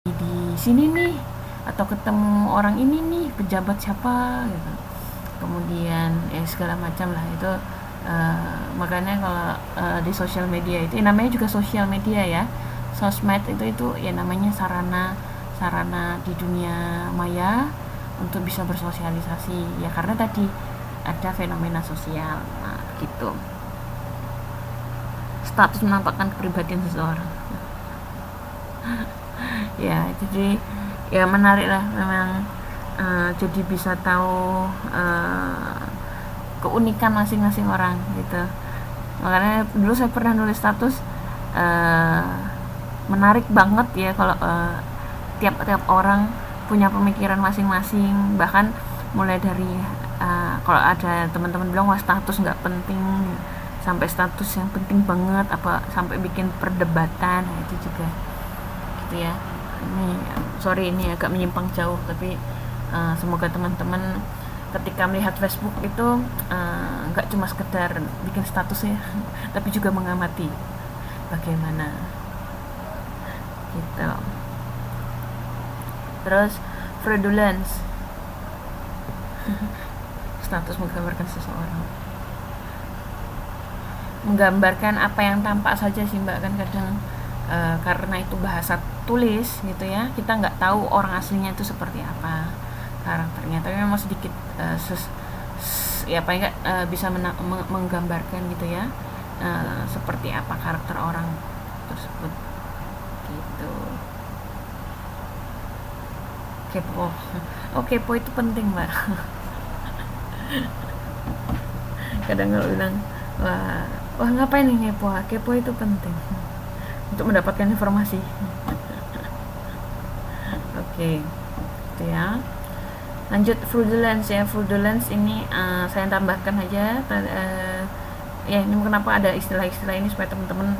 di sini nih, atau ketemu orang ini nih, pejabat siapa gitu, kemudian segala macam lah itu. Makanya kalau di sosial media itu namanya juga sosial media ya, sosmed itu ya namanya sarana sarana di dunia maya untuk bisa bersosialisasi ya, karena tadi ada fenomena sosial. Nah, gitu. Status menampakkan kepribadian seseorang. Ya, jadi ya menarik lah memang, jadi bisa tahu keunikan masing-masing orang gitu. Makanya dulu saya pernah nulis status, menarik banget ya kalau tiap-tiap orang punya pemikiran masing-masing, bahkan mulai dari kalau ada teman-teman bilang wah status nggak penting, sampai status yang penting banget, apa sampai bikin perdebatan. Nah, itu juga gitu ya. Ini sorry ini agak menyimpang jauh, tapi semoga teman-teman ketika melihat Facebook itu nggak cuma sekedar bikin status ya tapi juga mengamati bagaimana gitu. Terus fraudulence, status menggambarkan seseorang, menggambarkan apa yang tampak saja sih mbak, kan kadang karena itu bahasa tulis gitu ya, kita nggak tahu orang aslinya itu seperti apa karakternya, tapi memang sedikit ya paling nggak bisa menggambarkan gitu ya, seperti apa karakter orang tersebut gitu. Kepo, oh kepo itu penting mbak. Kadang kalau bilang wah ngapain nih kepo, kepo itu penting untuk mendapatkan informasi. Oke, itu ya. Lanjut fraudulence ya. Fraudulence ini saya tambahkan aja ya, ini kenapa ada istilah-istilah ini supaya teman-teman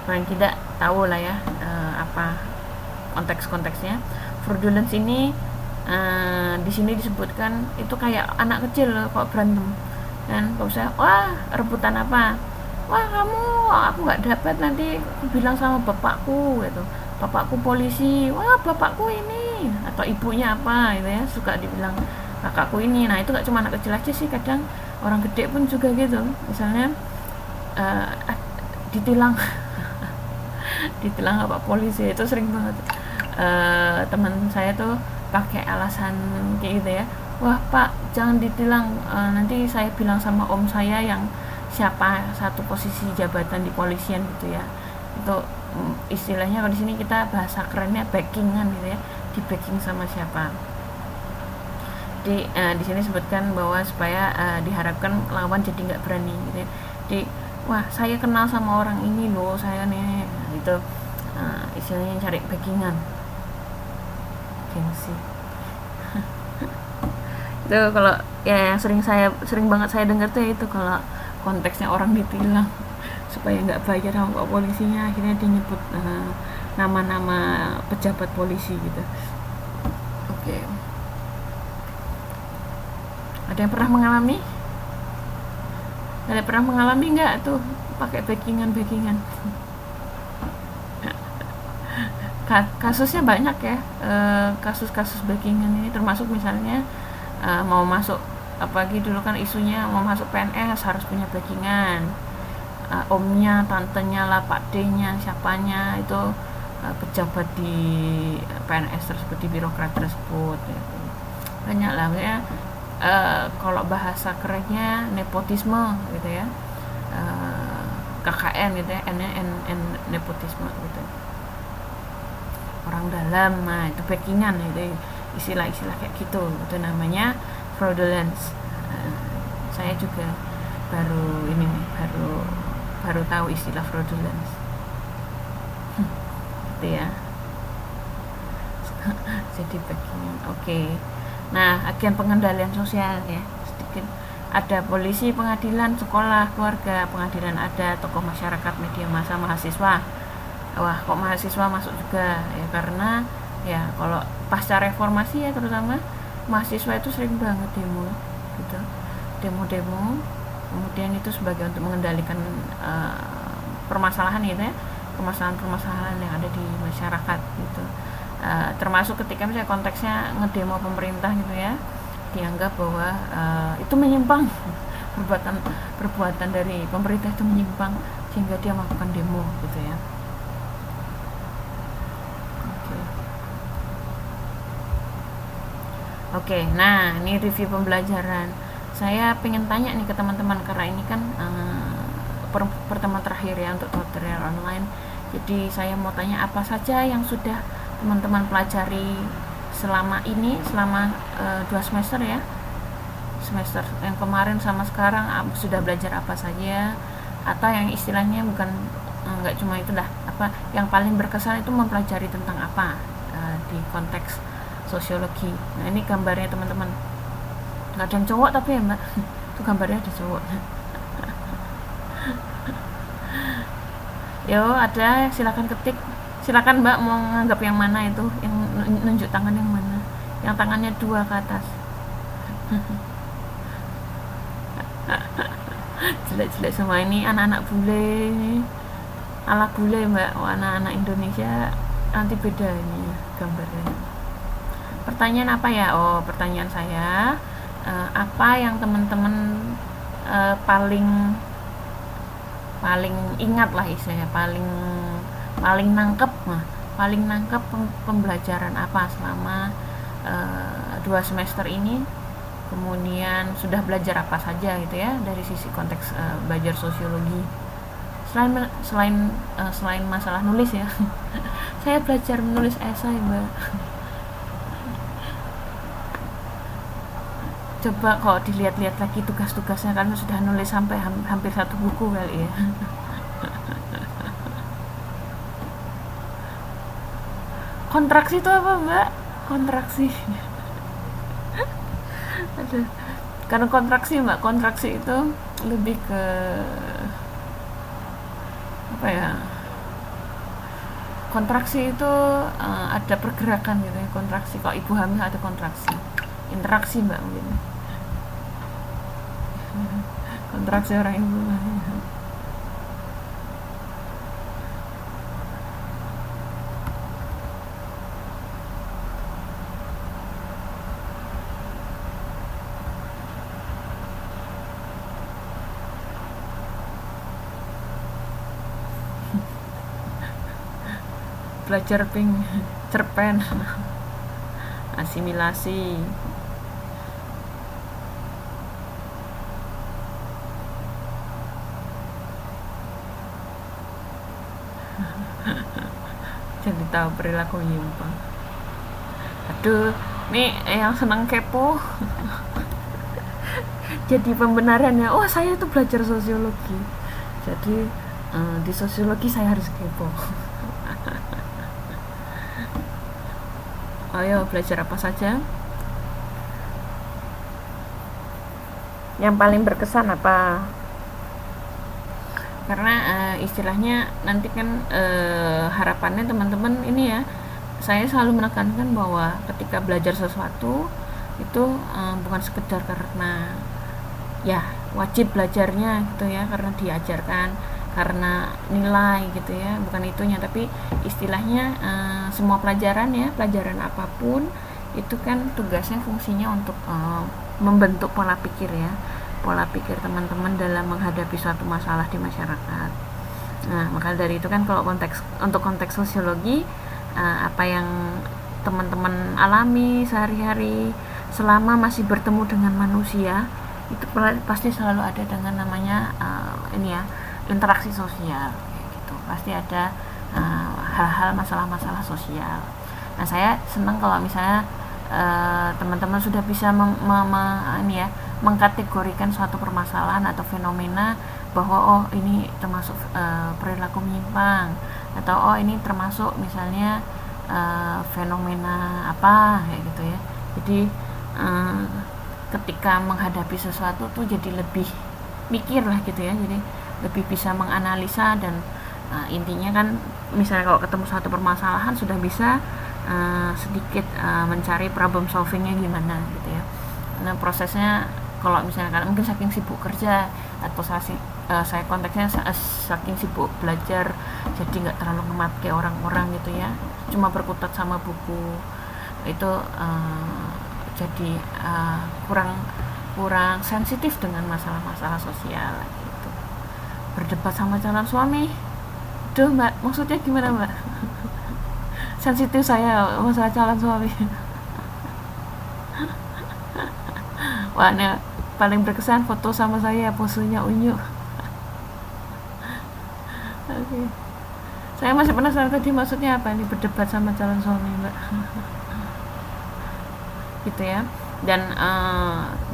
paling tidak tahu lah ya apa konteks-konteksnya. Fraudulence ini di sini disebutkan itu kayak anak kecil kok berantem kan, kalau saya wah rebutan apa, wah kamu aku nggak dapat, nanti aku bilang sama bapakku gitu, bapakku polisi, wah bapakku ini, atau ibunya apa gitu ya, suka dibilang kakakku ini. Nah itu nggak cuma anak kecil aja sih, kadang orang gede pun juga gitu, misalnya ditilang ditilang apa polisi, itu sering banget. Teman saya tuh pakai alasan kayak gitu ya, wah pak jangan ditilang, nanti saya bilang sama om saya yang siapa satu posisi jabatan di polisian gitu ya. Itu istilahnya kalau di sini kita bahasa kerennya backingan gitu ya, di backing sama siapa. Di sini sebutkan bahwa supaya diharapkan lawan jadi nggak berani gitu ya. Wah saya kenal sama orang ini loh, saya nih gitu, istilahnya cari backingan, gengsi. Itu kalau ya yang sering banget saya dengar tuh ya, itu kalau konteksnya orang ditilang supaya nggak bayar sama polisinya, akhirnya dia nyebut nama-nama pejabat polisi gitu. Oke. Ada yang pernah mengalami? Ada pernah mengalami nggak tuh pakai backingan? Kasusnya banyak ya, kasus-kasus backingan ini, termasuk misalnya mau masuk, apalagi dulu kan isunya mau masuk PNS harus punya backingan, omnya, tantenya lah, pak D-nya, siapanya itu pejabat di PNS tersebut, di birokrat tersebut gitu. Banyak lah ya. Kalau bahasa kerennya nepotisme gitu ya, KKN gitu ya, N nepotisme gitu, orang dalam. Nah itu backingan, itu istilah-istilah kayak gitu, itu namanya fraudulence. Saya juga baru ini nih, baru tahu istilah fraudulence. Gitu ya. Jadi backingan. Oke. Nah, agen pengendalian sosial ya, sedikit ada polisi, pengadilan, sekolah, keluarga, pengadilan ada, tokoh masyarakat, media massa, mahasiswa. Wah, kok mahasiswa masuk juga ya, karena ya kalau pasca reformasi ya terutama mahasiswa itu sering banget demo gitu, demo-demo, kemudian itu sebagai untuk mengendalikan permasalahan gitu ya, permasalahan-permasalahan yang ada di masyarakat gitu. termasuk ketika misalnya konteksnya ngedemo pemerintah gitu ya, dianggap bahwa itu menyimpang perbuatan dari pemerintah itu menyimpang sehingga dia melakukan demo gitu ya. Oke, nah ini review pembelajaran. Saya pengen tanya nih ke teman-teman karena ini kan pertemuan terakhir ya untuk tutorial online. Jadi saya mau tanya apa saja yang sudah teman-teman pelajari selama ini, selama 2 semester ya. Semester yang kemarin sama sekarang sudah belajar apa saja, atau yang istilahnya bukan nggak cuma itulah, apa yang paling berkesan itu mempelajari tentang apa di konteks sosiologi. Nah ini gambarnya teman-teman, nggak ada yang cowok tapi ya mbak, itu gambarnya ada cowok. Yo ada, silakan ketik, silakan mbak mau nganggap yang mana itu, yang nunjuk tangan yang mana, yang tangannya 2 ke atas. Jelek-jelek semua ini anak-anak bule, ala bule mbak. Anak-anak Indonesia nanti beda ini gambarnya. Pertanyaan apa ya? Oh, pertanyaan saya, apa yang teman-teman paling ingat lah istilahnya, paling nangkep, paling nangkep pembelajaran apa selama 2 semester ini, kemudian sudah belajar apa saja gitu ya dari sisi konteks belajar sosiologi. Selain masalah nulis ya. Saya belajar menulis esai mbak. Coba kalau dilihat-lihat lagi tugas-tugasnya, karena sudah nulis sampai hampir 1 buku kali ya. Kontraksi itu apa mbak? Kontraksi. Aduh. Karena kontraksi mbak, kontraksi itu lebih ke apa ya? Kontraksi itu ada pergerakan gitu ya. Kontraksi, kalau ibu hamil ada kontraksi. Interaksi mbak mungkin. Kontraksi orang ibu. Belajar cerpen. Asimilasi. Jadi tahu perilaku menyimpang. Aduh, nih yang senang kepo. Jadi pembenarannya, oh saya tuh belajar sosiologi. Jadi di sosiologi saya harus kepo. Ayo belajar apa saja? Yang paling berkesan apa? Karena istilahnya nanti kan harapannya teman-teman ini ya, saya selalu menekankan bahwa ketika belajar sesuatu itu bukan sekedar karena ya wajib belajarnya gitu ya, karena diajarkan, karena nilai gitu ya, bukan itunya, tapi istilahnya semua pelajaran ya, pelajaran apapun itu kan tugasnya, fungsinya untuk membentuk pola pikir ya, pola pikir teman-teman dalam menghadapi suatu masalah di masyarakat. Nah, maka dari itu kan kalau untuk konteks sosiologi, apa yang teman-teman alami sehari-hari selama masih bertemu dengan manusia, itu pasti selalu ada dengan namanya ini ya, interaksi sosial gitu. Pasti ada hal-hal masalah-masalah sosial. Nah, saya senang kalau misalnya teman-teman sudah bisa ini ya, mengkategorikan suatu permasalahan atau fenomena bahwa oh ini termasuk perilaku menyimpang, atau oh ini termasuk misalnya fenomena apa kayak gitu ya. Jadi ketika menghadapi sesuatu tuh jadi lebih mikir lah gitu ya, jadi lebih bisa menganalisa dan intinya kan misalnya kalau ketemu suatu permasalahan sudah bisa sedikit mencari problem solvingnya gimana gitu ya. Nah prosesnya kalau misalnya kalian mungkin saking sibuk kerja atau saya konteksnya saking sibuk belajar jadi nggak terlalu ngemat kayak orang-orang gitu ya, cuma berkutat sama buku itu, jadi kurang kurang sensitif dengan masalah-masalah sosial gitu. Berdebat sama calon suami, duh mbak, maksudnya gimana mbak? Sensitif saya masalah calon suami. Wah, ini paling berkesan foto sama saya, posenya unyu. Oke. Saya masih penasaran tadi maksudnya apa ini berdebat sama calon suami, Mbak. Gitu ya. Dan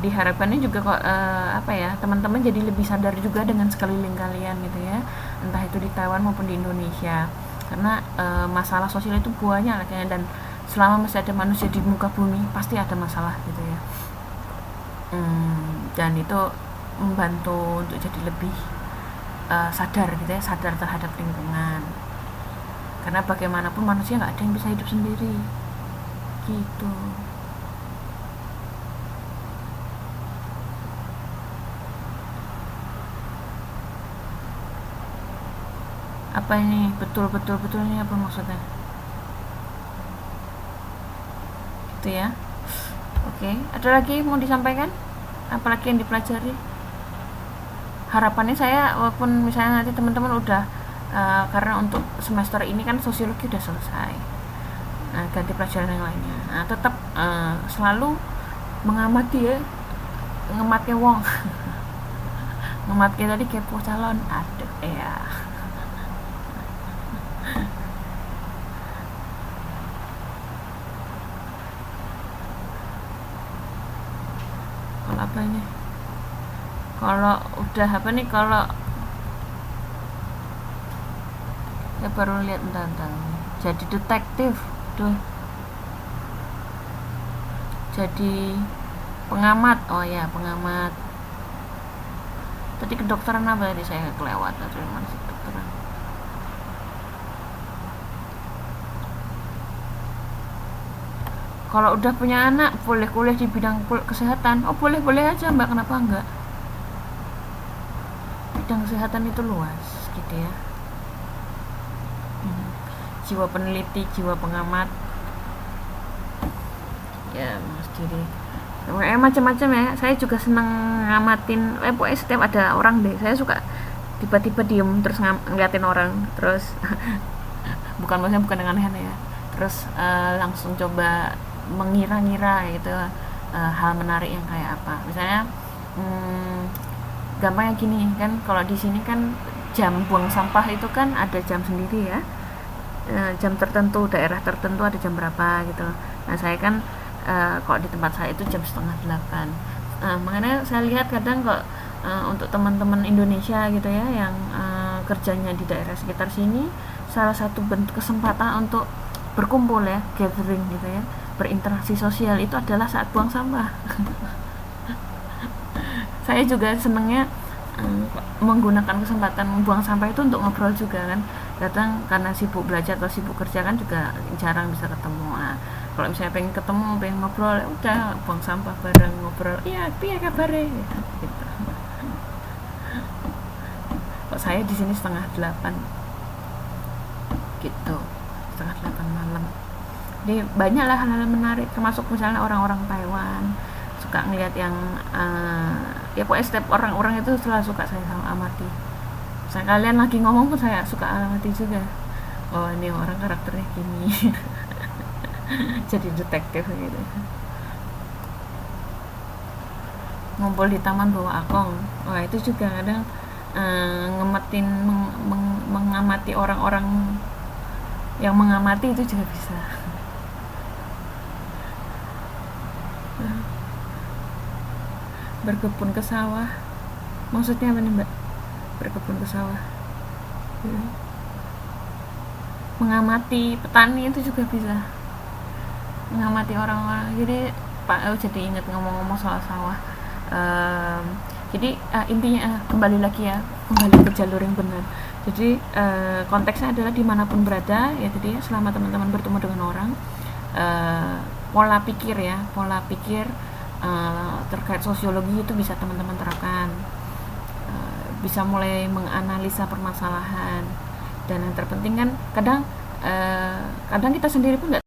diharapkannya juga kok apa ya, teman-teman jadi lebih sadar juga dengan sekeliling kalian gitu ya. Entah itu di Taiwan maupun di Indonesia. Karena masalah sosial itu banyak lah kayaknya, dan selama masih ada manusia di muka bumi pasti ada masalah gitu ya. Dan itu membantu untuk jadi lebih sadar gitu ya, sadar terhadap lingkungan, karena bagaimanapun manusia nggak ada yang bisa hidup sendiri gitu. Apa ini betulnya apa maksudnya itu ya? Oke, ada lagi mau disampaikan, apalagi yang dipelajari? Harapannya saya, walaupun misalnya nanti teman-teman udah karena untuk semester ini kan sosiologi udah selesai, ganti pelajaran yang lainnya, tetap selalu mengamati ya, ngematke wong. Ngematke tadi kepo calon, aduh ya. Kalau apa ini, kalau udah apa nih, kalau ya baru lihat bentar jadi detektif tuh, jadi pengamat. Oh ya, pengamat. Tadi kedokteran apa tadi, saya kelewat atau masih kedokteran. Kalau udah punya anak boleh kuliah di bidang kesehatan. Oh boleh aja mbak, kenapa enggak? Bidang kesehatan itu luas gitu ya. Jiwa peneliti, jiwa pengamat ya mas diri, macam-macam ya. Saya juga seneng ngamatin, pokoknya setiap ada orang deh saya suka tiba-tiba diem terus ngeliatin orang terus. Maksudnya bukan dengan aneh ya, terus langsung coba mengira-ngira gitu, hal menarik yang kayak apa. Misalnya gampangnya gini kan, kalau di sini kan jam buang sampah itu kan ada jam sendiri ya, jam tertentu, daerah tertentu ada jam berapa gitu. Nah saya kan kalau di tempat saya itu jam 7:30. Makanya saya lihat kadang kok untuk teman-teman Indonesia gitu ya yang kerjanya di daerah sekitar sini, salah satu bentuk kesempatan untuk berkumpul ya, gathering gitu ya, berinteraksi sosial itu adalah saat buang sampah. Saya juga senengnya menggunakan kesempatan buang sampah itu untuk ngobrol juga kan. Kadang karena sibuk belajar atau sibuk kerja kan juga jarang bisa ketemu. Kalau misalnya pengen ketemu, pengen ngobrol, ya udah buang sampah bareng, ngobrol, iya piye kabare gitu. Kok saya di sini 7:30 gitu, 7:30 malam. Jadi banyak lah hal-hal menarik, termasuk misalnya orang-orang Taiwan suka ngeliat yang ya pokoknya setiap orang-orang itu selalu suka saya amati. Misalnya kalian lagi ngomong pun saya suka amati juga, oh ini orang karakternya gini. Jadi detektif gitu. Ngumpul di taman bawa akong, wah itu juga kadang ngemetin, mengamati orang-orang yang mengamati itu juga bisa. Berkebun ke sawah, maksudnya apa nih mbak? Berkebun ke sawah, mengamati petani itu juga bisa, mengamati orang-orang. Jadi jadi ingat ngomong-ngomong soal sawah. Jadi intinya kembali lagi ya, kembali ke jalur yang benar. Jadi konteksnya adalah dimanapun berada ya, jadi selama teman-teman bertemu dengan orang, pola pikir terkait sosiologi itu bisa teman-teman terapkan. bisa mulai menganalisa permasalahan. Dan yang terpenting kan kadang kita sendiri pun nggak